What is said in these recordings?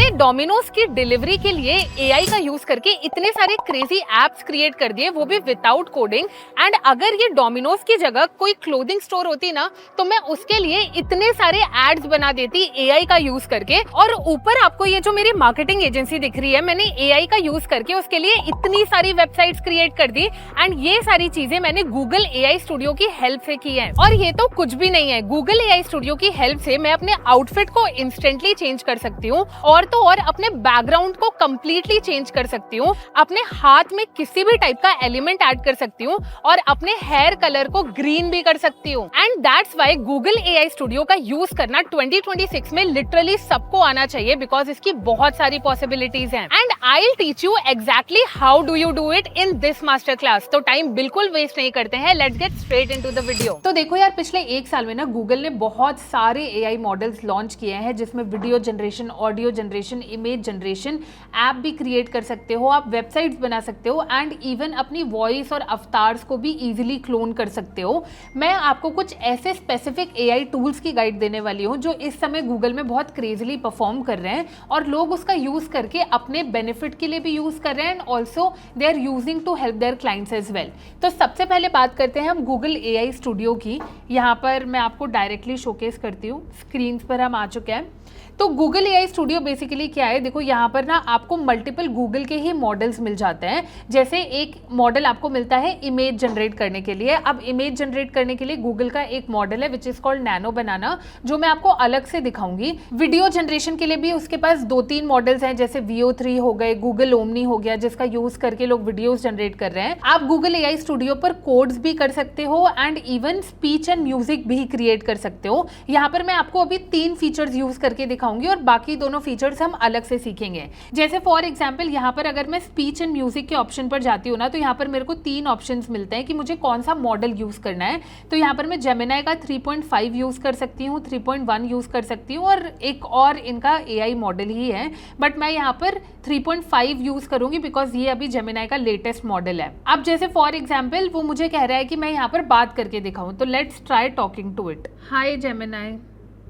मैंने डोमिनोज की डिलीवरी के लिए एआई का यूज करके इतने सारे क्रेजी एप्स क्रिएट कर दिए, वो भी विदाउट कोडिंग। एंड अगर ये डोमिनोज की जगह कोई क्लोथिंग स्टोर होती ना, तो मैं उसके लिए इतने सारे एड्स बना देती एआई का यूज करके। और ऊपर आपको ये जो मेरी मार्केटिंग एजेंसी दिख रही है, मैंने एआई का यूज करके उसके लिए इतनी सारी वेबसाइट्स क्रिएट कर दी। एंड ये सारी चीजें मैंने गूगल एआई स्टूडियो की हेल्प से की है। और ये तो कुछ भी नहीं है, गूगल एआई स्टूडियो की हेल्प से मैं अपने आउटफिट को इंस्टेंटली चेंज कर सकती हूँ, और तो और अपने बैकग्राउंड को कंप्लीटली चेंज कर सकती हूँ, अपने हाथ में किसी भी टाइप का एलिमेंट ऐड कर सकती हूँ, और अपने हेयर कलर को ग्रीन भी कर सकती हूँ। And that's why Google AI studio का यूज करना 2026 में लिटरली सबको आना चाहिए, बिकॉज इसकी बहुत सारी पॉसिबिलिटीज हैं। And I will teach you exactly how do you do it in this master class. तो टाइम बिल्कुल वेस्ट नहीं करते हैं, let's get straight into the video. तो देखो यार, पिछले एक साल में ना गूगल ने बहुत सारे एआई मॉडल्स लॉन्च किए हैं, जिसमें video generation, audio generation, image generation, app भी क्रिएट कर सकते हो, आप वेबसाइट्स बना सकते हो, एंड इवन अपनी वॉइस और अवतार्स को भी इजीली क्लोन कर सकते हो। मैं आपको कुछ ऐसे स्पेसिफिक एआई टूल्स की गाइड देने वाली हूँ जो इस समय गूगल में बहुत क्रेजीली परफॉर्म कर रहे हैं, और लोग उसका यूज करके अपने बेनिफिट के लिए भी यूज कर रहे हैं, and also they are using to help their clients as well. तो सबसे पहले बात करते हैं हम गूगल एआई स्टूडियो की। यहाँ पर मैं आपको डायरेक्टली शोकेस करती हूँ, स्क्रीन पर हम आ चुके हैं। तो गूगल एआई स्टूडियो बेसिकली क्या है, देखो यहाँ पर ना आपको मल्टीपल गूगल के ही मॉडल्स मिल जाते हैं। जैसे एक मॉडल आपको मिलता है इमेज जनरेट करने के लिए। अब इमेज जनरेट करने के लिए गूगल का एक मॉडल है विच इज कॉल्ड नैनो बनाना, जो मैं आपको अलग से दिखाऊंगी। वीडियो जनरेशन के लिए भी उसके पास 2-3 मॉडल्स हैं, जैसे VO3 हो गए, गूगल ओमनी हो गया, जिसका यूज करके लोग वीडियोस जनरेट कर रहे हैं। आप गूगल एआई स्टूडियो पर कोड्स भी कर सकते हो, and even speech and music भी क्रिएट कर सकते हो। यहाँ पर मैं आपको अभी 3 फीचर्स यूज करके दिखाऊंगी, और बाकी दोनों फीचर्स हम अलग से सीखेंगे। जैसे फॉर एग्जांपल यहाँ पर अगर मैं स्पीच एंड म्यूजिक के ऑप्शन पर जाती हूँ ना, तो यहाँ पर मेरे को 3 ऑप्शंस मिलते हैं कि मुझे कौन सा मॉडल यूज करना है। तो यहाँ पर मैं जेमिनाई का 3.5 यूज कर सकती हूँ, 3.1 यूज कर सकती हूँ, और एक और इनका एआई मॉडल ही है, बट मैं यहाँ पर 3.5 यूज करूंगी बिकॉज ये अभी जेमिनाई का लेटेस्ट मॉडल है। अब जैसे फॉर एग्जाम्पल वो मुझे कह रहा है कि मैं यहाँ पर बात करके दिखाऊं, तो let's try talking to it. Hi Gemini.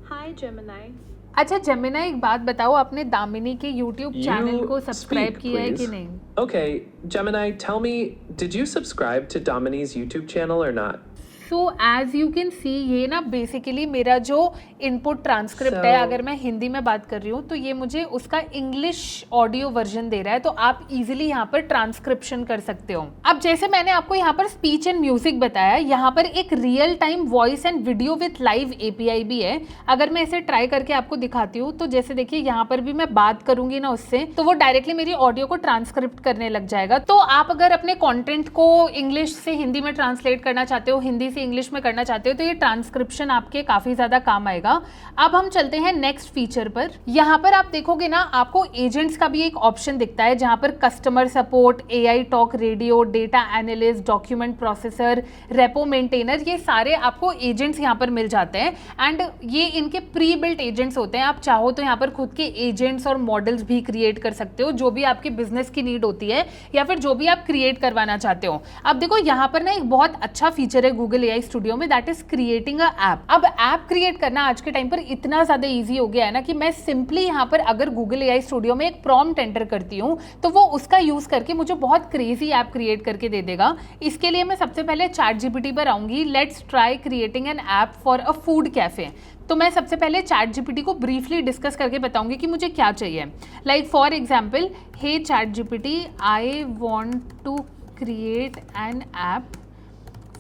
Hi Gemini. अच्छा जेमिनाई, एक बात बताओ, आपने दामिनी के YouTube चैनल को सब्सक्राइब किया है कि नहीं? Okay, Gemini, tell me, did you subscribe to Damini's YouTube channel or not? So as you can see, ये ना बेसिकली मेरा जो इनपुट ट्रांसक्रिप्ट है, अगर मैं हिंदी में बात कर रही हूँ तो ये मुझे उसका इंग्लिश ऑडियो वर्जन दे रहा है, तो आप इजीली यहाँ पर ट्रांसक्रिप्शन कर सकते हो। अब जैसे मैंने आपको यहाँ पर स्पीच एंड म्यूजिक बताया, यहाँ पर एक real time voice and video with live API भी है। अगर मैं इसे ट्राई करके आपको दिखाती हूँ, तो जैसे देखिए यहाँ पर भी मैं बात करूंगी ना उससे, तो वो डायरेक्टली मेरी ऑडियो को ट्रांसक्रिप्ट करने लग जाएगा। तो आप अगर अपने कॉन्टेंट को इंग्लिश से हिंदी में ट्रांसलेट करना चाहते हो, हिंदी से इंग्लिश में करना चाहते हो, तो ये ट्रांसक्रिप्शन आपके काफी ज्यादा काम आएगा। अब हम चलते हैं नेक्स्ट फीचर पर। यहाँ पर आप देखोगे ना, आपको एजेंट्स का भी एक ऑप्शन दिखता है, जहां पर customer support, AI talk radio, data analyst, document processor, repo maintainer, ये सारे आपको एजेंट्स यहाँ पर मिल जाते हैं। एंड ये इनके प्री बिल्ट एजेंट्स होते हैं। आप चाहो तो यहाँ पर खुद के एजेंट्स और मॉडल्स भी क्रिएट कर सकते हो, जो भी आपके बिजनेस की नीड होती है, या फिर जो भी आप क्रिएट करवाना चाहते हो। अब देखो यहाँ पर ना एक बहुत अच्छा फीचर है गूगल एआई स्टूडियो में, that is creating a app. अब ऐप क्रिएट करना आज के टाइम पर इतना ज्यादा इजी हो गया है ना, कि मैं सिंपली यहाँ पर अगर गूगल एआई स्टूडियो में एक प्रॉम्प्ट एंटर करती हूँ, तो वो उसका यूज करके मुझे बहुत क्रेजी ऐप क्रिएट करके दे देगा। इसके लिए मैं सबसे पहले ChatGPT पर आऊंगी। Let's try creating an app for a food cafe. तो मैं सबसे पहले ChatGPT को ब्रीफली डिस्कस करके बताऊंगी कि मुझे क्या चाहिए। Like for example, hey ChatGPT, I want to create an app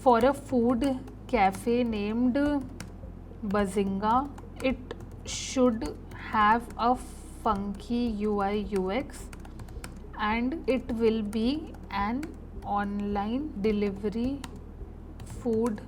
for a food cafe named Bazinga. It should have a funky UI UX and it will be an online delivery food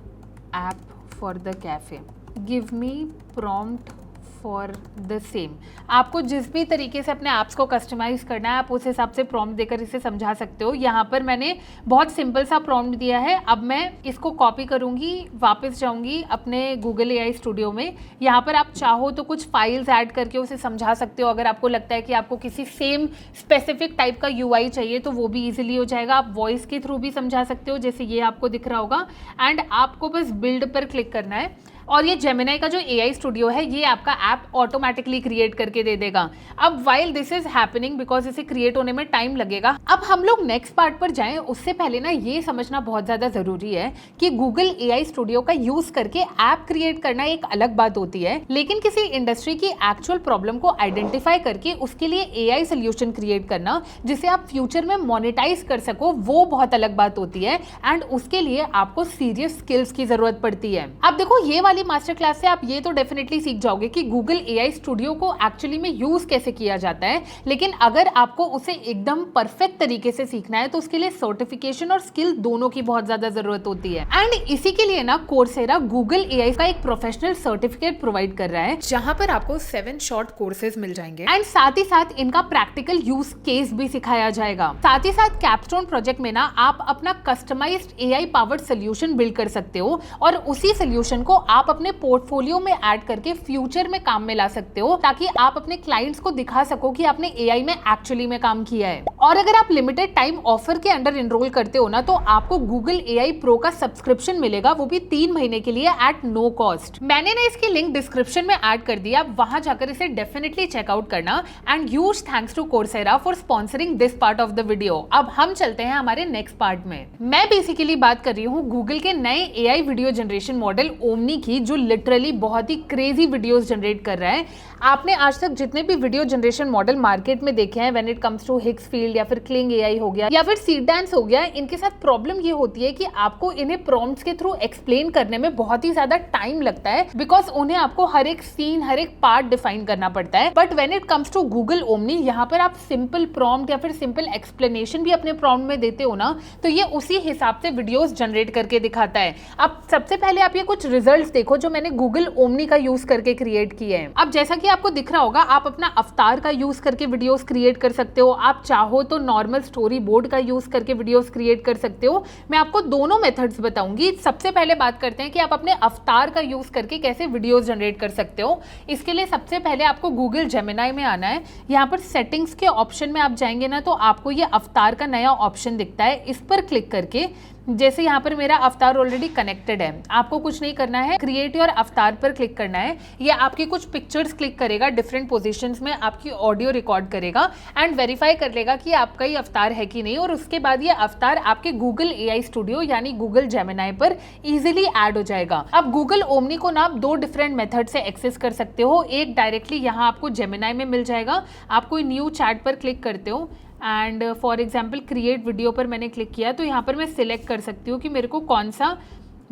app for the cafe. Give me prompt for the same. आपको जिस भी तरीके से अपने apps को customise करना है, आप उस हिसाब से प्रॉम्प्ट देकर इसे समझा सकते हो। यहाँ पर मैंने बहुत सिंपल सा प्रॉम्प्ट दिया है। अब मैं इसको कॉपी करूँगी, वापस जाऊँगी अपने गूगल एआई स्टूडियो में। यहाँ पर आप चाहो तो कुछ फाइल्स ऐड करके उसे समझा सकते हो। अगर आपको लगता है कि आपको किसी सेम स्पेसिफिक टाइप का UI चाहिए, तो वो भी ईजिली हो जाएगा। आप वॉइस के थ्रू भी समझा सकते हो, जैसे ये आपको दिख रहा होगा। एंड आपको बस बिल्ड पर क्लिक करना है। और ये जेमिनाई का जो AI स्टूडियो है ये आपका ऐप ऑटोमेटिकली क्रिएट करके दे देगा। अब while this is happening, because इसे क्रिएट होने में टाइम लगेगा, अब हम लोग नेक्स्ट पार्ट पर जाएं उससे पहले ना ये समझना बहुत ज़्यादा ज़रूरी है कि गूगल AI स्टूडियो का यूज़ करके ऐप क्रिएट करना एक अलग बात होती है, लेकिन किसी इंडस्ट्री की एक्चुअल प्रॉब्लम को आइडेंटिफाई करके उसके लिए AI सोल्यूशन क्रिएट करना जिसे आप फ्यूचर में मोनेटाइज कर सको, वो बहुत अलग बात होती है। एंड उसके लिए आपको सीरियस स्किल्स की जरूरत पड़ती है। अब देखो ये वाली मास्टर क्लास से आप ये तो डेफिनेटली सीख जाओगे कि गूगल AI स्टूडियो को एक्चुअली में यूज कैसे किया जाता है, लेकिन अगर आपको उसे एकदम परफेक्ट तरीके से सीखना है तो उसके लिए सर्टिफिकेशन और स्किल दोनों की बहुत ज्यादा जरूरत होती है। एंड इसी के लिए ना कोर्सेरा गूगल AI का एक प्रोफेशनल सर्टिफिकेट प्रोवाइड कर रहा है जहां पर आपको 7 शॉर्ट कोर्सेज मिल जाएंगे एंड साथ ही साथ इनका प्रैक्टिकल यूज केस भी सिखाया जाएगा। साथ ही साथ कैपस्टोन प्रोजेक्ट में ना आप अपना customised AI powered solution build कर सकते हो और उसी सोल्यूशन को आप अपने पोर्टफोलियो में ऐड करके फ्यूचर में काम में ला सकते हो, ताकि आप अपने क्लाइंट्स को दिखा सको कि आपने AI में एक्चुअली में काम किया है। और अगर आप लिमिटेड टाइम ऑफर के अंडर एनरोल करते हो ना तो आपको गूगल AI प्रो का सब्सक्रिप्शन मिलेगा, वो भी 3 महीने के लिए एट नो कॉस्ट। मैंने ना इसकी लिंक डिस्क्रिप्शन में ऐड कर दिया, आप वहां जाकर इसे डेफिनेटली चेकआउट करना। And huge thanks to Coursera for sponsoring this part of the video. अब हम चलते हैं हमारे नेक्स्ट पार्ट में। मैं बेसिकली बात कर रही हूँ गूगल के नए AI video generation model omni की, जो लिटरली बहुत ही क्रेजी वीडियोस जनरेट कर रहा है। आपने आज तक जितने भी वीडियो जनरेशन मॉडल मार्केट में देखे हैं, व्हेन इट कम्स टू हिक्सफील्ड या फिर क्लिंग AI हो गया या फिर सीडांस हो गया, इनके साथ प्रॉब्लम ये होती है कि आपको इन्हें प्रॉम्प्ट्स के थ्रू एक्सप्लेन करने में बहुत ही ज्यादा टाइम लगता है, बिकॉज उन्हें आपको हर एक सीन, हर एक पार्ट डिफाइन करना पड़ता है। But when it comes to Google Omni, यहाँ पर आप सिंपल प्रॉम्प्ट या फिर सिंपल एक्सप्लेनेशन भी अपने प्रॉम्प्ट में देते हो ना, तो ये उसी हिसाब से वीडियोस जनरेट करके दिखाता है। अब सबसे पहले आप ये कुछ रिजल्ट्स देखो जो मैंने गूगल ओमनी का यूज करके क्रिएट किए हैं। अब जैसा कि आपको दिख रहा होगा, आप अपना अवतार का यूज करके वीडियोस क्रिएट कर सकते हो। आप चाहो तो नॉर्मल स्टोरी बोर्ड का यूज करके वीडियोस क्रिएट कर सकते हो। मैं आपको दोनों मेथड्स बताऊंगी। सबसे पहले बात करते हैं कि आप अपने अवतार का यूज करके कैसे वीडियोस जनरेट कर सकते हो। इसके लिए सबसे पहले आपको गूगल जेमिनाई में आना है। यहाँ पर सेटिंग्स के ऑप्शन में आप जाएंगे ना तो आपको ये अवतार का नया ऑप्शन दिखता है। इस पर क्लिक करके, जैसे यहाँ पर मेरा अवतार ऑलरेडी कनेक्टेड है, आपको कुछ नहीं करना है, क्रिएट योर अवतार पर क्लिक करना है। ये आपकी कुछ पिक्चर्स क्लिक करेगा डिफरेंट पोजीशंस में, आपकी ऑडियो रिकॉर्ड करेगा एंड वेरीफाई कर लेगा कि आपका ये अवतार है कि नहीं, और उसके बाद ये अवतार आपके गूगल AI स्टूडियो यानी गूगल जेमिनाई पर इजीली ऐड हो जाएगा। अब गूगल ओमनी को ना आप 2 डिफरेंट मेथड से एक्सेस कर सकते हो। एक डायरेक्टली यहाँ आपको जेमिनाई में मिल जाएगा, आप कोई न्यू चैट पर क्लिक करते हो and for example create video पर मैंने क्लिक किया तो यहाँ पर मैं सिलेक्ट कर सकती हूँ कि मेरे को कौन सा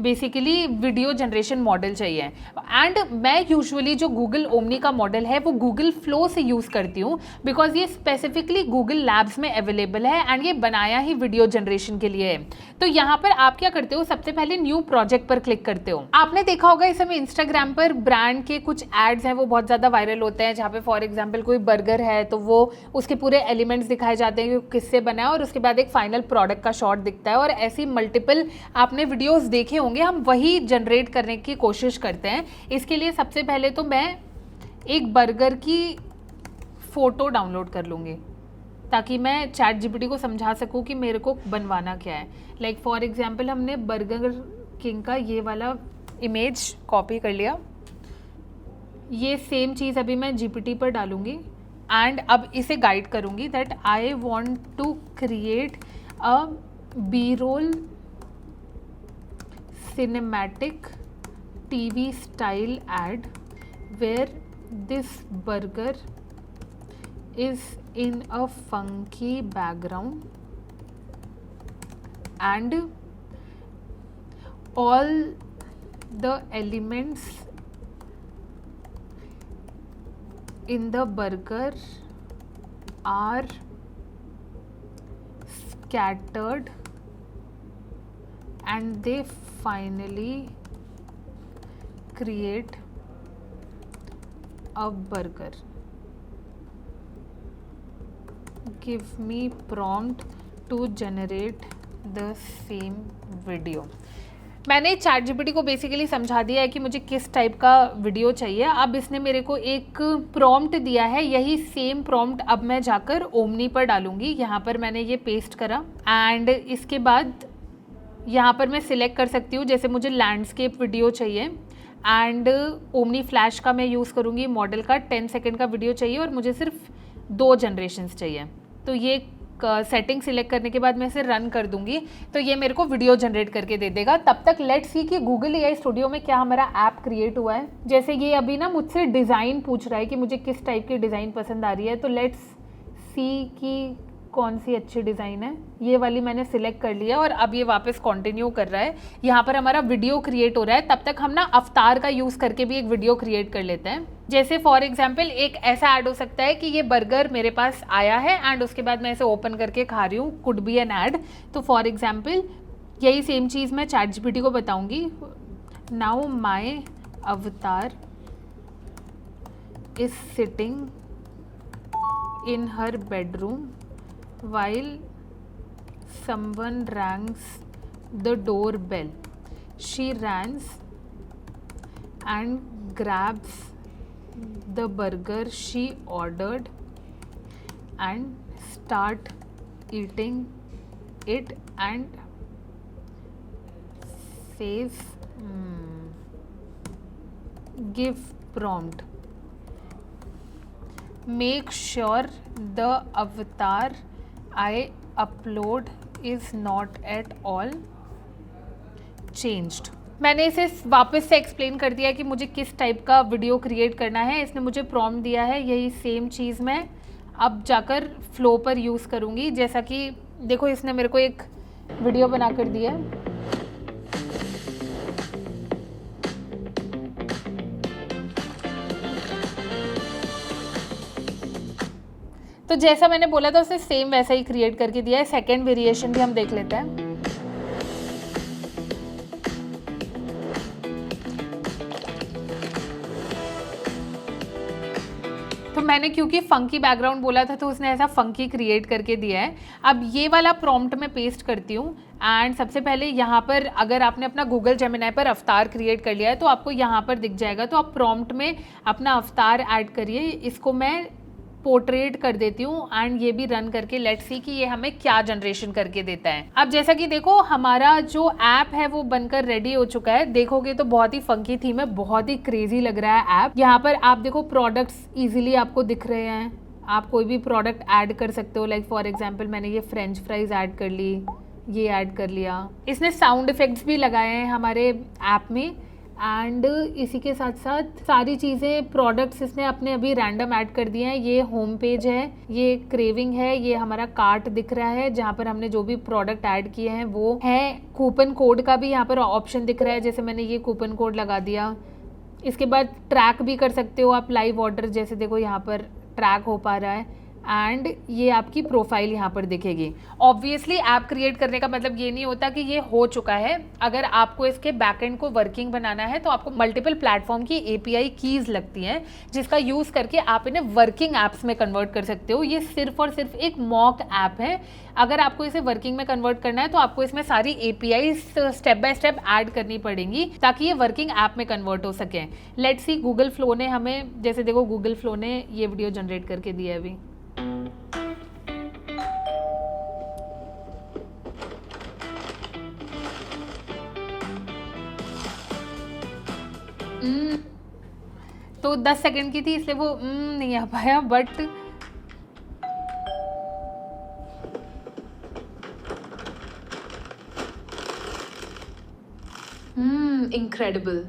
बेसिकली वीडियो जनरेशन मॉडल चाहिए। एंड मैं यूजुअली जो गूगल ओमनी का मॉडल है वो गूगल फ्लो से यूज़ करती हूँ, बिकॉज ये स्पेसिफिकली गूगल लैब्स में अवेलेबल है एंड ये बनाया ही वीडियो जनरेशन के लिए है। तो यहाँ पर आप क्या करते हो, सबसे पहले न्यू प्रोजेक्ट पर क्लिक करते हो। आपने देखा होगा इस समय इंस्टाग्राम पर ब्रांड के कुछ एड्स हैं वो बहुत ज़्यादा वायरल होते हैं, जहाँ पे फॉर एग्जाम्पल कोई बर्गर है तो वो उसके पूरे एलिमेंट्स दिखाए जाते हैं कि किससे बना है और उसके बाद एक फाइनल प्रोडक्ट का शॉट दिखता है। और ऐसी मल्टीपल आपने वीडियोज़ देखे होंगे, हम वही जनरेट करने की कोशिश करते हैं। इसके लिए सबसे पहले तो मैं एक बर्गर की फ़ोटो डाउनलोड कर लूँगी ताकि मैं चैट जीपीटी को समझा सकूँ कि मेरे को बनवाना क्या है। लाइक फॉर एग्जांपल हमने बर्गर किंग का ये वाला इमेज कॉपी कर लिया, ये सेम चीज़ अभी मैं जीपीटी पर डालूँगी एंड अब इसे गाइड करूँगी that I want to create a B roll cinematic TV style ad where this burger is in a funky background and all the elements in the burger are scattered and they finally create a burger. Give me prompt to generate the same video. मैंने chat GPT को basically समझा दिया है कि मुझे किस type का video चाहिए। अब इसने मेरे को एक प्रॉम्प्ट दिया है, यही सेम प्रॉम्प्ट अब मैं जाकर ओमनी पर डालूंगी। यहाँ पर मैंने ये पेस्ट करा एंड इसके बाद यहाँ पर मैं सिलेक्ट कर सकती हूँ, जैसे मुझे लैंडस्केप वीडियो चाहिए एंड ओमनी फ्लैश का मैं यूज़ करूँगी मॉडल का 10 सेकेंड का वीडियो चाहिए और मुझे सिर्फ 2 जनरेशन्स चाहिए। तो ये सेटिंग सिलेक्ट करने के बाद मैं इसे रन कर दूंगी तो ये मेरे को वीडियो जनरेट करके दे देगा। तब तक लेट्स सी कि गूगल एआई स्टूडियो में क्या हमारा ऐप क्रिएट हुआ है। जैसे ये अभी ना मुझसे डिज़ाइन पूछ रहा है कि मुझे किस टाइप की डिज़ाइन पसंद आ रही है, तो लेट्स सी कि कौन सी अच्छी डिज़ाइन है। ये वाली मैंने सिलेक्ट कर लिया और अब ये वापस कंटिन्यू कर रहा है। यहाँ पर हमारा वीडियो क्रिएट हो रहा है। तब तक हम ना अवतार का यूज़ करके भी एक वीडियो क्रिएट कर लेते हैं। जैसे फॉर एग्जाम्पल एक ऐसा ऐड हो सकता है कि ये बर्गर मेरे पास आया है एंड उसके बाद मैं इसे ओपन करके खा रही हूँ, कुड बी एन ऐड। तो फॉर एग्जाम्पल यही सेम चीज़ मैं चैट जीपीटी को बताऊँगी। नाउ माई अवतार is sitting in her bedroom while someone rings the doorbell. She runs and grabs the burger she ordered and start eating it and says, give prompt. Make sure the avatar I upload is not at all changed. मैंने इसे वापस से explain कर दिया कि मुझे किस type का वीडियो क्रिएट करना है। इसने मुझे प्रॉम्प्ट दिया है, यही सेम चीज़ मैं अब जाकर फ्लो पर यूज़ करूँगी। जैसा कि देखो इसने मेरे को एक वीडियो बना कर दिया है। तो जैसा मैंने बोला था उसे सेम वैसा ही क्रिएट करके दिया है। सेकेंड वेरिएशन भी हम देख लेते हैं। तो मैंने क्योंकि फंकी बैकग्राउंड बोला था तो उसने ऐसा फंकी क्रिएट करके दिया है। अब ये वाला प्रॉम्प्ट मैं पेस्ट करती हूँ एंड सबसे पहले यहाँ पर अगर आपने अपना गूगल जेमिनी पर अवतार क्रिएट कर लिया है तो आपको यहाँ पर दिख जाएगा। तो आप प्रॉम्प्ट में अपना अवतार ऐड करिए। इसको मैं पोर्ट्रेट कर देती हूँ एंड ये भी रन करके लेट्स सी कि ये हमें क्या जनरेशन करके देता है। अब जैसा कि देखो हमारा जो ऐप है वो बनकर रेडी हो चुका है। देखोगे तो बहुत ही फंकी थीम है, बहुत ही क्रेजी लग रहा है ऐप। यहाँ पर आप देखो प्रोडक्ट्स इजीली आपको दिख रहे हैं। आप कोई भी प्रोडक्ट ऐड कर सकते हो। लाइक फॉर एग्जांपल मैंने ये फ्रेंच फ्राइज ऐड कर ली, ये ऐड कर लिया। इसने साउंड इफेक्ट्स भी लगाए हैं हमारे ऐप में एंड इसी के साथ साथ सारी चीज़ें प्रोडक्ट्स इसने अपने अभी रैंडम ऐड कर दिए हैं। ये होम पेज है, ये क्रेविंग है, ये हमारा कार्ट दिख रहा है जहाँ पर हमने जो भी प्रोडक्ट ऐड किए हैं वो है। कूपन कोड का भी यहाँ पर ऑप्शन दिख रहा है, जैसे मैंने ये कूपन कोड लगा दिया। इसके बाद ट्रैक भी कर सकते हो आप लाइव ऑर्डर, जैसे देखो यहाँ पर ट्रैक हो पा रहा है एंड ये आपकी प्रोफाइल यहाँ पर दिखेगी। ऑब्वियसली ऐप क्रिएट करने का मतलब ये नहीं होता कि ये हो चुका है। अगर आपको इसके बैकएंड को वर्किंग बनाना है तो आपको मल्टीपल प्लेटफॉर्म की एपीआई कीज लगती हैं जिसका यूज़ करके आप इन्हें वर्किंग ऐप्स में कन्वर्ट कर सकते हो। ये सिर्फ और सिर्फ एक मॉक ऐप है। अगर आपको इसे वर्किंग में कन्वर्ट करना है तो आपको इसमें सारी API step by step add करनी पड़ेंगी ताकि ये वर्किंग ऐप में कन्वर्ट हो सके। लेट्स सी गूगल फ्लो ने हमें, जैसे देखो गूगल फ्लो ने ये वीडियो जनरेट करके दिया है अभी। तो 10 सेकंड की थी इसलिए वो नहीं आ पाया, बट incredible.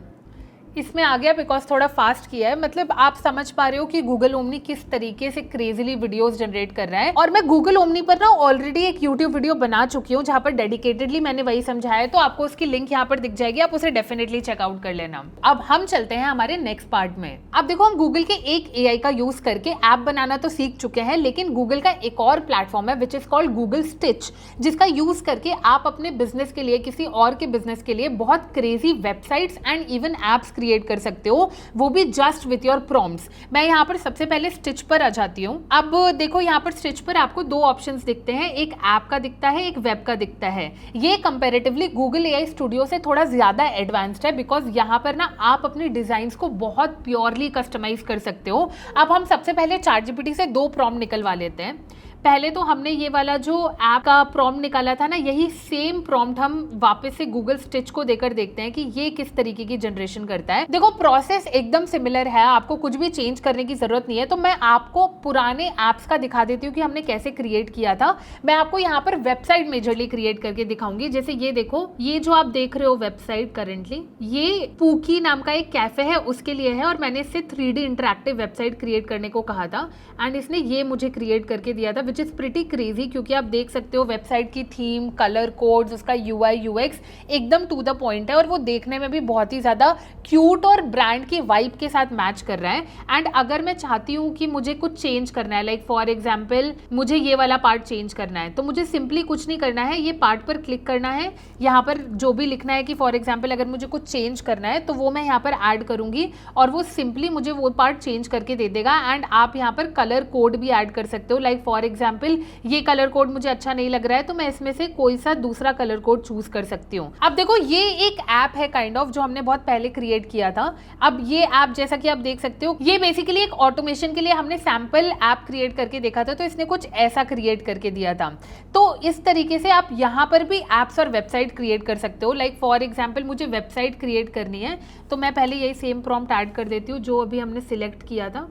इसमें आ गया बिकॉज थोड़ा फास्ट किया है। मतलब आप समझ पा रहे हो कि गूगल ओमनी किस तरीके से क्रेजीली वीडियोस जनरेट कर रहा है। और मैं गूगल ओमनी पर ना ऑलरेडी एक यूट्यूब वीडियो बना चुकी हूँ जहाँ पर डेडिकेटेडली मैंने वही समझाया है, तो आपको उसकी लिंक यहाँ पर दिख जाएगी, आप उसे डेफिनेटली चेकआउट कर लेना। अब हम चलते हैं हमारे नेक्स्ट पार्ट में। अब देखो हम गूगल के एक एआई का यूज करके ऐप बनाना तो सीख चुके हैं, लेकिन गूगल का एक और प्लेटफॉर्म है which is called Google stitch, जिसका यूज करके आप अपने बिजनेस के लिए, किसी और के बिजनेस के लिए बहुत crazy websites and even apps create कर सकते हो, वो भी जस्ट विथ योर प्रॉम्प्ट्स। मैं यहाँ पर सबसे पहले स्टिच पर आ जाती हूँ। अब देखो यहाँ पर स्टिच पर आपको 2 ऑप्शंस दिखते हैं, एक ऐप का दिखता है, एक वेब का दिखता है। ये कंपैरेटिवली गूगल एआई स्टूडियो से थोड़ा ज्यादा एडवांस्ड है बिकॉज यहाँ पर ना आप अपनी डिजाइन्स को बहुत प्योरली कस्टमाइज कर सकते हो। अब हम सबसे पहले चैट जीपीटी से 2 प्रॉम्प्ट निकलवा लेते हैं। पहले तो हमने ये वाला जो ऐप का प्रॉम्प्ट निकाला था ना, यही सेम प्रॉम्प्ट हम वापस से गूगल स्टिच को देकर देखते हैं कि ये किस तरीके की जनरेशन करता है। देखो प्रोसेस एकदम सिमिलर है, आपको कुछ भी चेंज करने की जरूरत नहीं है। तो मैं आपको पुराने ऐप्स का दिखा देती हूँ कि हमने कैसे क्रिएट किया था। मैं आपको यहाँ पर वेबसाइट मेजरली क्रिएट करके दिखाऊंगी। जैसे ये देखो, ये जो आप देख रहे हो वेबसाइट करेंटली, ये पूकी नाम का एक कैफे है, उसके लिए है। और मैंने इससे 3D इंटरैक्टिव वेबसाइट क्रिएट करने को कहा था एंड इसने ये मुझे क्रिएट करके दिया था, विच इज़ प्रिटी क्रेजी। क्योंकि आप देख सकते हो वेबसाइट की थीम, कलर कोड्स, उसका UI UX एकदम टू द पॉइंट है और वो देखने में भी बहुत ही ज़्यादा क्यूट और ब्रांड की वाइब के साथ मैच कर रहा है। एंड अगर मैं चाहती हूँ कि मुझे कुछ चेंज करना है, लाइक फॉर एग्जाम्पल मुझे ये वाला पार्ट चेंज करना है, तो मुझे सिंपली कुछ नहीं करना है, ये पार्ट पर क्लिक करना है। यहाँ पर जो भी लिखना है कि फॉर एग्जाम्पल अगर मुझे कुछ चेंज करना है तो वो मैं यहाँ पर ऐड करूँगी और वो सिंपली मुझे वो पार्ट चेंज करके दे देगा। एंड आप यहाँ पर कलर कोड भी ऐड कर सकते हो, लाइक फॉर एग्जाम्पल ये कलर कोड मुझे अच्छा नहीं लग रहा है तो मैं इसमें से कोई सा दूसरा कलर कोड चूज कर सकती हूँ। अब देखो ये एक ऐप है काइंड ऑफ जो हमने बहुत पहले क्रिएट किया था। अब ये ऐप जैसा कि आप देख सकते हो, ये बेसिकली एक ऑटोमेशन के लिए हमने सैंपल ऐप क्रिएट करके देखा था, तो इसने कुछ ऐसा क्रिएट करके दिया था। तो इस तरीके से आप यहाँ पर भी ऐप्स और वेबसाइट क्रिएट कर सकते हो। लाइक फॉर एग्जाम्पल मुझे वेबसाइट क्रिएट करनी है तो मैं पहले यही सेम प्रॉम्प्ट ऐड कर देती हूँ जो अभी हमने सिलेक्ट किया था।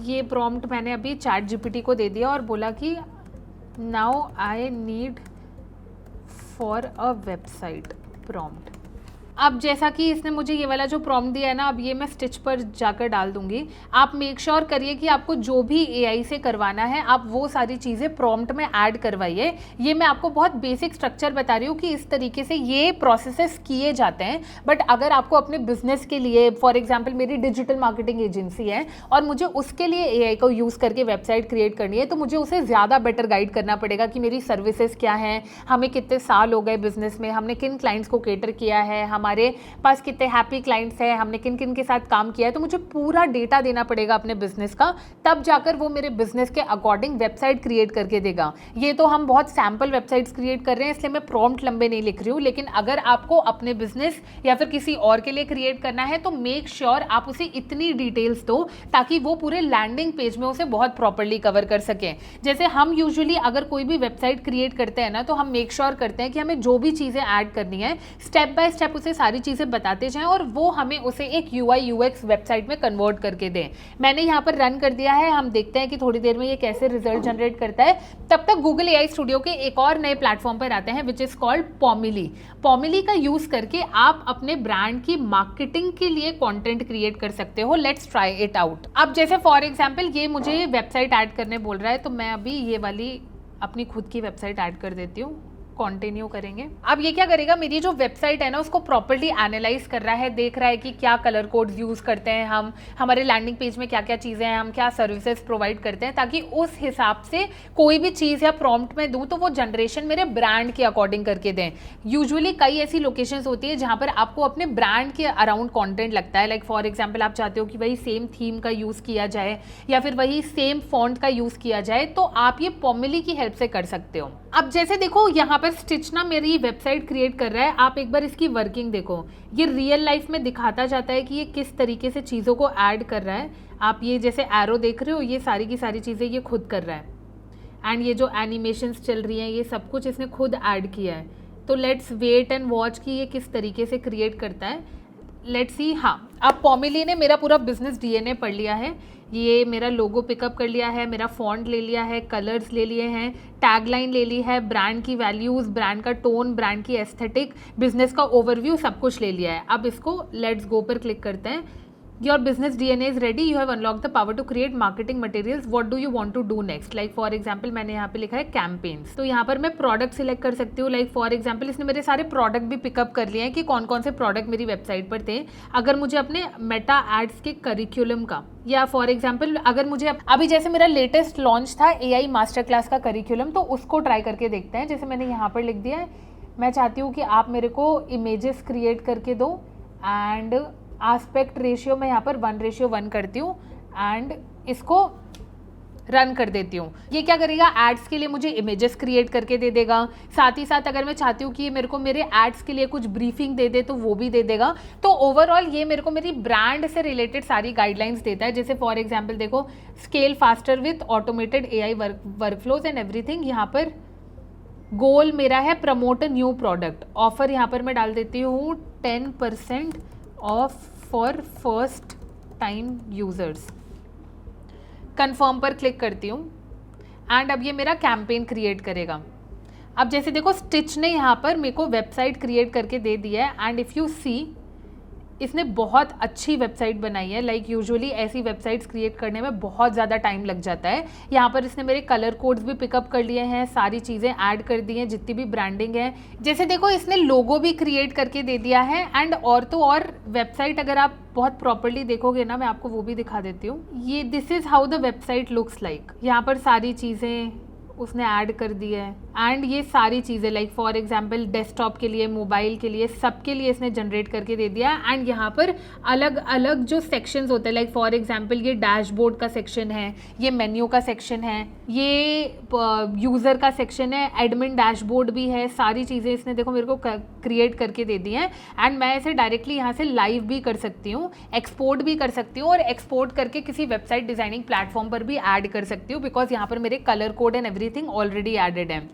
ये प्रॉम्प्ट मैंने अभी ChatGPT को दे दिया और बोला कि now I need for a website prompt. अब जैसा कि इसने मुझे ये वाला जो प्रॉम्प्ट दिया है ना, अब ये मैं स्टिच पर जाकर डाल दूंगी। आप मेक श्योर करिए कि आपको जो भी AI से करवाना है आप वो सारी चीज़ें प्रॉम्प्ट में ऐड करवाइए। ये मैं आपको बहुत बेसिक स्ट्रक्चर बता रही हूँ कि इस तरीके से ये प्रोसेसेस किए जाते हैं। बट अगर आपको अपने बिजनेस के लिए, फॉर एग्जाम्पल मेरी डिजिटल मार्केटिंग एजेंसी है और मुझे उसके लिए AI को यूज़ करके वेबसाइट क्रिएट करनी है, तो मुझे उसे ज़्यादा बेटर गाइड करना पड़ेगा कि मेरी सर्विसेज क्या हैं, हमें कितने साल हो गए बिजनेस में, हमने किन क्लाइंट्स को केटर किया है, हमारे पास कितने हैप्पी क्लाइंट्स हैं, हमने किन किन के साथ काम किया है। तो मुझे पूरा डेटा देना पड़ेगा अपने बिजनेस का, तब जाकर वो मेरे बिजनेस के अकॉर्डिंग वेबसाइट क्रिएट करके देगा। ये तो हम बहुत सैम्पल वेबसाइट्स क्रिएट कर रहे हैं इसलिए मैं प्रॉम्प्ट लंबे नहीं लिख रही हूँ। लेकिन अगर आपको अपने बिजनेस या फिर किसी और के लिए क्रिएट करना है तो मेक श्योर आप उसे इतनी डिटेल्स दो ताकि वो पूरे लैंडिंग पेज में उसे बहुत प्रॉपरली कवर कर सकें। जैसे हम यूजुअली अगर कोई भी वेबसाइट क्रिएट करते हैं ना, तो हम मेक श्योर करते हैं कि हमें जो भी चीज़ें ऐड करनी है स्टेप बाय स्टेप उसे सारी चीज़ें बताते जाएं और वो हमें उसे एक UI UX वेबसाइट में कन्वर्ट करके दें। मैंने यहाँ पर रन कर दिया है, हम देखते हैं कि थोड़ी देर में ये कैसे रिजल्ट जनरेट करता है। तब तक गूगल AI स्टूडियो के एक और नए प्लेटफॉर्म पर आते हैं विच इज़ कॉल्ड पॉमिली। पॉमिली का यूज़ करके आप अपने ब्रांड की मार्केटिंग के लिए कॉन्टेंट क्रिएट कर सकते हो। Let's try it out. अब जैसे फॉर एग्जाम्पल ये मुझे वेबसाइट ऐड करने बोल रहा है, तो मैं अभी ये वाली अपनी खुद की वेबसाइट ऐड कर देती हूँ। कंटिन्यू करेंगे। अब ये क्या करेगा, मेरी जो वेबसाइट है ना उसको प्रॉपर्ली एनालाइज कर रहा है, देख रहा है कि क्या कलर कोड्स यूज़ करते हैं हम, हमारे लैंडिंग पेज में क्या क्या चीज़ें हैं, हम क्या सर्विसेज प्रोवाइड करते हैं, ताकि उस हिसाब से कोई भी चीज़ या प्रॉम्प्ट में दूँ तो वो जनरेशन मेरे ब्रांड के अकॉर्डिंग करके दें। यूजुअली कई ऐसी लोकेशंस होती है जहाँ पर आपको अपने ब्रांड के अराउंड कॉन्टेंट लगता है। लाइक फॉर एग्जाम्पल आप चाहते हो कि वही सेम थीम का यूज़ किया जाए या फिर वही सेम फॉन्ट का यूज़ किया जाए, तो आप ये पॉमिली की हेल्प से कर सकते हो। अब जैसे देखो यहाँ पर स्टिच ना मेरी वेबसाइट क्रिएट कर रहा है, आप एक बार इसकी वर्किंग देखो। ये रियल लाइफ में दिखाता जाता है कि ये किस तरीके से चीज़ों को ऐड कर रहा है। आप ये जैसे एरो देख रहे हो, ये सारी की सारी चीज़ें ये खुद कर रहा है एंड ये जो एनिमेशंस चल रही हैं ये सब कुछ इसने खुद ऐड किया है। तो लेट्स वेट एंड वॉच कि ये किस तरीके से क्रिएट करता है। Let's see. हाँ, अब पॉमिली ने मेरा पूरा बिजनेस DNA पढ़ लिया है। ये मेरा लोगो पिकअप कर लिया है, मेरा फॉन्ट ले लिया है, कलर्स ले लिए हैं, टैगलाइन ले ली है, ब्रांड की वैल्यूज़, ब्रांड का टोन, ब्रांड की एस्थेटिक, बिजनेस का ओवरव्यू सब कुछ ले लिया है। अब इसको लेट्स गो पर क्लिक करते हैं। Your business DNA is ready. You have unlocked the power to create marketing materials. What do you want to do next? Like for example मैंने यहाँ पे लिखा है campaigns. तो यहाँ पर मैं प्रोडक्ट सिलेक्ट कर सकती हूँ। लाइक फॉर एग्जाम्पल इसने मेरे सारे प्रोडक्ट भी पिकअप कर लिए हैं कि कौन कौन से प्रोडक्ट मेरी वेबसाइट पर थे। अगर मुझे अपने मेटा एड्स के करिकुलम का, या फॉर एग्जाम्पल अगर मुझे अभी जैसे मेरा लेटेस्ट लॉन्च था AI मास्टर क्लास का करिकुलम, तो उसको ट्राई करके देखते हैं। जैसे मैंने यहाँ पर लिख दिया है, मैं चाहती हूँ कि आप मेरे को इमेजेस क्रिएट करके दो एंड एस्पेक्ट रेशियो मैं यहाँ पर 1:1 करती हूँ एंड इसको रन कर देती हूँ। ये क्या करेगा, एड्स के लिए मुझे इमेजेस क्रिएट करके दे देगा, साथ ही साथ अगर मैं चाहती हूँ कि ये मेरे को मेरे एड्स के लिए कुछ ब्रीफिंग दे दे तो वो भी दे देगा। तो ओवरऑल ये मेरे को मेरी ब्रांड से रिलेटेड सारी गाइडलाइंस देता है। जैसे फॉर एग्जाम्पल देखो, scale faster with automated AI workflows and everything. यहाँ पर गोल मेरा है promote a new product. Offer यहाँ पर मैं डाल देती हूँ 10% of for first time users. Confirm पर क्लिक करती हूँ एंड अब ये मेरा कैंपेन क्रिएट करेगा। अब जैसे देखो, स्टिच ने यहाँ पर मेरे को वेबसाइट क्रिएट करके दे दिया है एंड इफ़ यू सी, इसने बहुत अच्छी वेबसाइट बनाई है। लाइक यूजुअली ऐसी वेबसाइट्स क्रिएट करने में बहुत ज़्यादा टाइम लग जाता है। यहाँ पर इसने मेरे कलर कोड्स भी पिकअप कर लिए हैं, सारी चीज़ें ऐड कर दी हैं, जितनी भी ब्रांडिंग है। जैसे देखो, इसने लोगो भी क्रिएट करके दे दिया है एंड और तो और वेबसाइट अगर आप बहुत प्रॉपरली देखोगे ना, मैं आपको वो भी दिखा देती हूँ। ये this is how the website looks like. यहाँ पर सारी चीज़ें उसने ऐड कर दी है एंड ये सारी चीज़ें लाइक फॉर एग्जांपल डेस्कटॉप के लिए, मोबाइल के लिए, सबके लिए इसने जनरेट करके दे दिया है। एंड यहाँ पर अलग अलग जो सेक्शंस होते हैं, लाइक फॉर एग्जांपल ये डैशबोर्ड का सेक्शन है, ये मेन्यू का सेक्शन है, ये यूज़र का सेक्शन है, एडमिन डैशबोर्ड भी है। सारी चीज़ें इसने देखो मेरे को क्रिएट करके दे दी हैं एंड मैं इसे डायरेक्टली यहाँ से लाइव भी कर सकती हूँ, एक्सपोर्ट भी कर सकती हूँ और एक्सपोर्ट करके किसी वेबसाइट डिज़ाइनिंग प्लेटफॉर्म पर भी ऐड कर सकती हूँ, बिकॉज यहाँ पर मेरे colour code and everything already added है।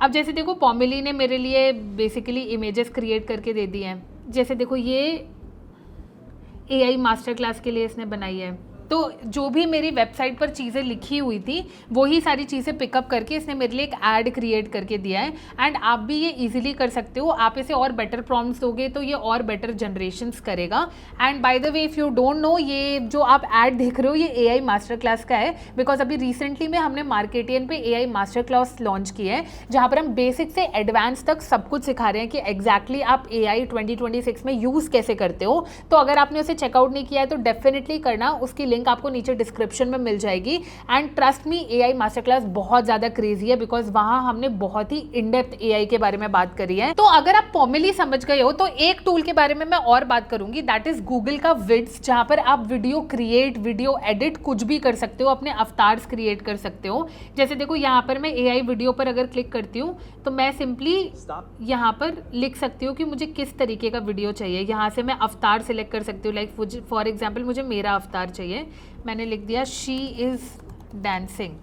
अब जैसे देखो, पॉमिली ने मेरे लिए बेसिकली इमेजेस क्रिएट करके दे दी हैं। जैसे देखो, ये AI मास्टर क्लास के लिए इसने बनाई है। तो जो भी मेरी वेबसाइट पर चीज़ें लिखी हुई थी वही सारी चीज़ें पिकअप करके इसने मेरे लिए एक ऐड क्रिएट करके दिया है एंड आप भी ये इजीली कर सकते हो। आप इसे और बेटर प्रॉम्प्ट्स दोगे तो ये और बेटर जनरेशंस करेगा। And by the way, if you don't know, ये जो आप ऐड देख रहे हो ये AI मास्टर क्लास का है, बिकॉज अभी रिसेंटली में हमने मार्केटियन पे AI मास्टर क्लास लॉन्च की है, जहाँ पर हम बेसिक से एडवांस तक सब कुछ सिखा रहे हैं कि एग्जैक्टली आप AI 2026 में यूज़ कैसे करते हो। तो अगर आपने उसे चेकआउट नहीं किया है तो डेफिनेटली करना, उसकी लिंक आपको नीचे डिस्क्रिप्शन में मिल जाएगी। And trust me, AI master class बहुत ज़्यादा क्रेजी है, बिकॉज वहाँ हमने बहुत ही इन डेप्थ AI के बारे में बात करी है। तो अगर आप पॉमिली समझ गए हो तो एक टूल के बारे में मैं और बात करूंगी, दैट इज गूगल का विड्स, जहाँ पर आप वीडियो क्रिएट, वीडियो एडिट कुछ भी कर सकते हो, अपने अवतार्स क्रिएट कर सकते हो। जैसे देखो, यहाँ पर मैं AI वीडियो पर अगर क्लिक करती हूँ तो मैं सिंपली यहाँ पर लिख सकती हूँ कि मुझे किस तरीके का वीडियो चाहिए। यहाँ से मैं अवतार सिलेक्ट कर सकती हूँ, लाइक फॉर एग्जाम्पल मुझे मेरा अवतार चाहिए, मैंने लिख दिया she is dancing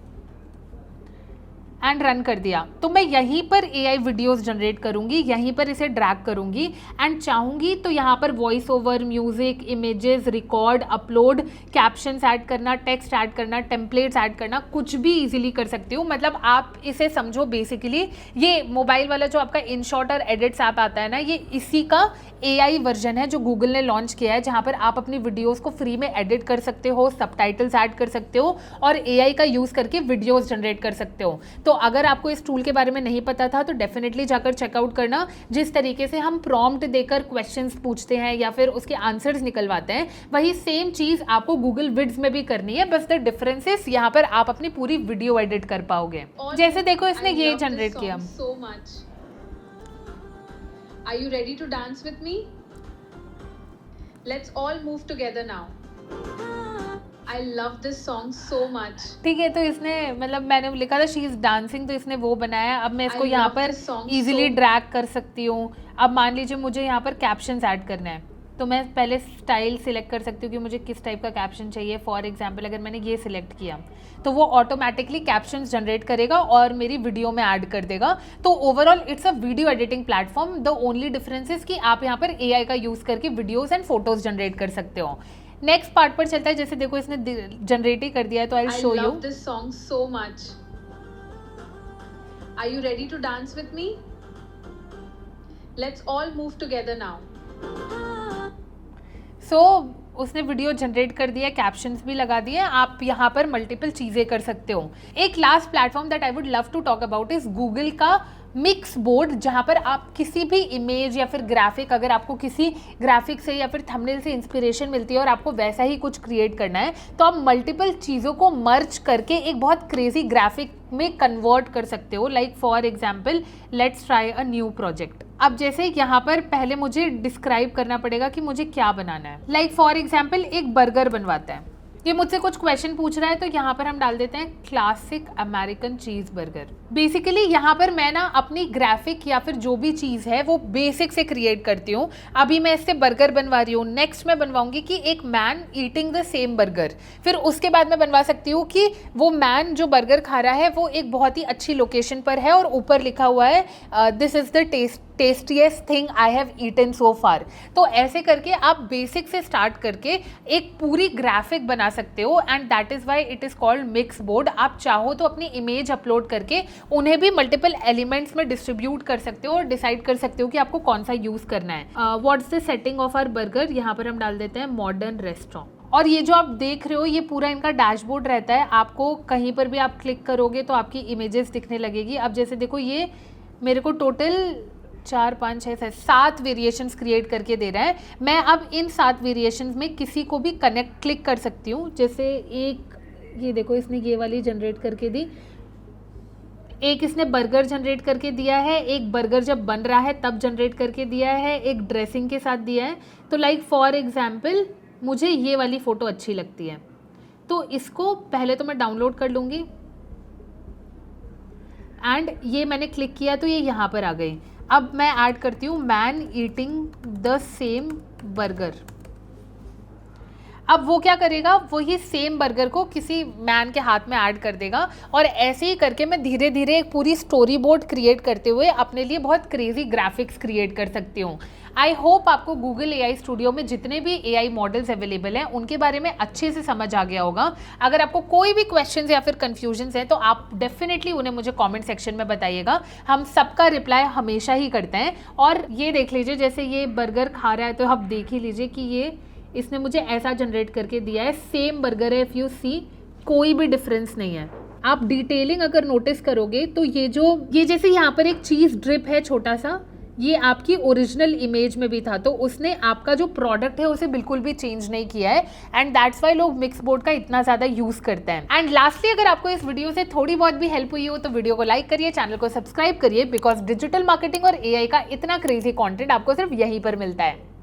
and run कर दिया। तो मैं यहीं पर AI वीडियोस जनरेट करूंगी, यहीं पर इसे ड्रैग करूंगी एंड चाहूंगी तो यहाँ पर voice over, music, images, record, upload, captions add करना, टेक्स्ट ऐड करना, टेम्पलेट्स ऐड करना, कुछ भी इजीली कर सकती हूँ। मतलब आप इसे समझो, बेसिकली ये मोबाइल वाला जो आपका इनशॉट और एडिट्स ऐप आता है ना, ये इसी का AI वर्जन है जो गूगल ने लॉन्च किया है, जहाँ पर आप अपनी वीडियोस को फ्री में एडिट कर सकते हो, सबटाइटल्स ऐड कर सकते हो और AI का यूज़ करके वीडियोस जनरेट कर सकते हो। तो अगर आपको इस टूल के बारे में नहीं पता था तो डेफिनेटली जाकर चेकआउट करना। जिस तरीके से हम प्रॉम्प्ट देकर क्वेश्चंस पूछते हैं या फिर उसके आंसर्स निकलवाते हैं, वही सेम चीज़ आपको गूगल विड्स में भी करनी है, बस द डिफरेंस इज यहाँ पर आप अपनी पूरी वीडियो एडिट कर पाओगे। जैसे देखो, इसने ये जनरेट किया। So much. Are you ready to dance with me? Let's all move together now. I love this song so much. ठीक है, तो इसने मतलब मैंने लिखा था शी इज डांसिंग, तो इसने वो बनाया। अब मैं इसको I यहाँ love पर this song easily so drag कर सकती हूँ। अब मान लीजिए मुझे यहाँ पर कैप्शंस ऐड करना है, तो मैं पहले स्टाइल सिलेक्ट कर सकती हूँ कि मुझे किस टाइप का कैप्शन चाहिए। फॉर एग्जांपल अगर मैंने ये सिलेक्ट किया तो वो ऑटोमेटिकली कैप्शंस जनरेट करेगा और मेरी वीडियो में ऐड कर देगा। तो overall it's a video editing platform. The only difference is कि आप यहाँ पर AI का यूज़ करके वीडियोज़ एंड फोटोज़ जनरेट कर सकते हो। नेक्स्ट पार्ट पर चलता है। जैसे देखो, इसने जनरेट ही कर दिया है, तो आई I show you. love this song so much. Are you ready to dance with me? Let's all move together now. सो उसने वीडियो जनरेट कर दिया, कैप्शंस भी लगा दिए। आप यहाँ पर मल्टीपल चीज़ें कर सकते हो। एक last platform that I would love to talk about is Google का मिक्स बोर्ड, जहाँ पर आप किसी भी इमेज या फिर ग्राफिक, अगर आपको किसी ग्राफिक से या फिर थंबनेल से इंस्पिरेशन मिलती है और आपको वैसा ही कुछ क्रिएट करना है, तो आप मल्टीपल चीज़ों को मर्ज करके एक बहुत क्रेजी ग्राफिक में कन्वर्ट कर सकते हो। Like for example, let's try a new project. अब जैसे यहाँ पर पहले मुझे डिस्क्राइब करना पड़ेगा कि मुझे क्या बनाना है। लाइक फॉर एग्जाम्पल एक बर्गर बनवाता है, ये मुझसे कुछ क्वेश्चन पूछ रहा है, तो यहाँ पर हम डाल देते हैं classic American cheese burger. Basically यहाँ पर मैं ना अपनी ग्राफिक या फिर जो भी चीज़ है वो बेसिक से क्रिएट करती हूँ। अभी मैं इससे बर्गर बनवा रही हूँ, नेक्स्ट मैं बनवाऊंगी कि एक man eating the same burger. फिर उसके बाद मैं बनवा सकती हूँ कि वो मैन जो बर्गर खा रहा है वो एक बहुत ही अच्छी लोकेशन पर है और ऊपर लिखा हुआ है this is the tastiest thing I have eaten so far. तो ऐसे करके आप बेसिक से स्टार्ट करके एक पूरी ग्राफिक बना सकते हो and that is why it is called mix board. आप चाहो तो अपनी इमेज अपलोड करके उन्हें भी मल्टीपल एलिमेंट्स में डिस्ट्रीब्यूट कर सकते हो और डिसाइड कर सकते हो कि आपको कौन सा यूज़ करना है। What's the setting of our burger, यहाँ पर हम डाल देते हैं मॉडर्न रेस्टोरेंट। और ये जो आप देख रहे हो ये पूरा इनका डैशबोर्ड रहता है। आपको कहीं पर भी आप क्लिक करोगे तो आपकी इमेजेस दिखने लगेगी। अब जैसे देखो ये मेरे को टोटल 4 5 6 7 वेरिएशंस क्रिएट करके दे रहा है। मैं अब इन 7 वेरिएशंस में किसी को भी कनेक्ट क्लिक कर सकती हूँ। जैसे एक ये देखो इसने ये वाली जनरेट करके दी, एक इसने बर्गर जनरेट करके दिया है, एक बर्गर जब बन रहा है तब जनरेट करके दिया है, एक ड्रेसिंग के साथ दिया है। तो लाइक फॉर एग्जाम्पल मुझे ये वाली फ़ोटो अच्छी लगती है, तो इसको पहले तो मैं डाउनलोड कर लूँगी एंड ये मैंने क्लिक किया तो ये यहाँ पर आ गई। अब मैं ऐड करती हूँ man eating the same burger. अब वो क्या करेगा, वही सेम बर्गर को किसी मैन के हाथ में ऐड कर देगा और ऐसे ही करके मैं धीरे धीरे एक पूरी स्टोरी बोर्ड क्रिएट करते हुए अपने लिए बहुत क्रेजी ग्राफिक्स क्रिएट कर सकती हूँ। आई होप आपको गूगल AI स्टूडियो में जितने भी AI मॉडल्स अवेलेबल हैं उनके बारे में अच्छे से समझ आ गया होगा। अगर आपको कोई भी क्वेश्चंस या फिर कन्फ्यूजन्स हैं तो आप डेफिनेटली उन्हें मुझे कमेंट सेक्शन में बताइएगा, हम सबका रिप्लाई हमेशा ही करते हैं। और ये देख लीजिए जैसे ये बर्गर खा रहा है तो आप देख ही लीजिए कि ये इसने मुझे ऐसा जनरेट करके दिया है, सेम बर्गर है। इफ़ यू सी कोई भी डिफरेंस नहीं है। आप डिटेलिंग अगर नोटिस करोगे तो ये जैसे यहाँ पर एक चीज़ ड्रिप है छोटा सा, ये आपकी ओरिजिनल इमेज में भी था, तो उसने आपका जो प्रोडक्ट है उसे बिल्कुल भी चेंज नहीं किया है एंड दैट्स वाई लोग मिक्स बोर्ड का इतना ज़्यादा यूज़ करते हैं। एंड लास्टली अगर आपको इस वीडियो से थोड़ी बहुत भी हेल्प हुई हो तो वीडियो को लाइक करिए, चैनल को सब्सक्राइब करिए, बिकॉज डिजिटल मार्केटिंग और AI का इतना क्रेजी कॉन्टेंट आपको सिर्फ यहीं पर मिलता है।